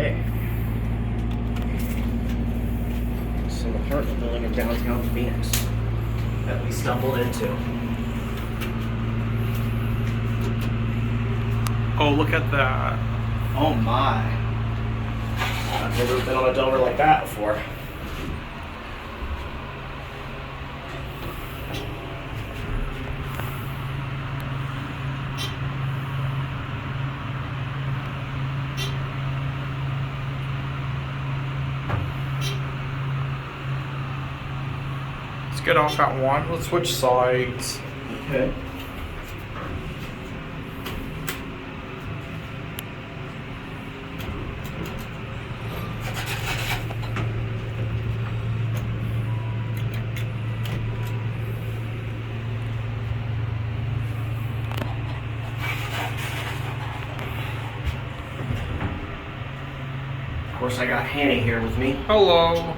right. It's in the apartment building in downtown Phoenix that we stumbled into. Oh, look at that. Oh my. I've never been on a domer like that before. Let's get off at 1. Let's switch sides. Okay. Of course, I got Hanny here with me. Hello.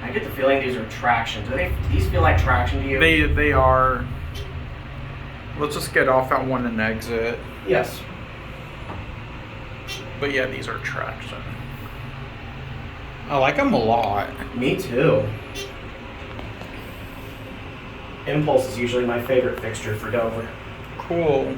I get the feeling these are traction. Do these feel like traction to you? They are. Let's just get off at 1 and exit. Yes. But yeah, these are traction. I like them a lot. Me too. Impulse is usually my favorite fixture for Dover. Cool.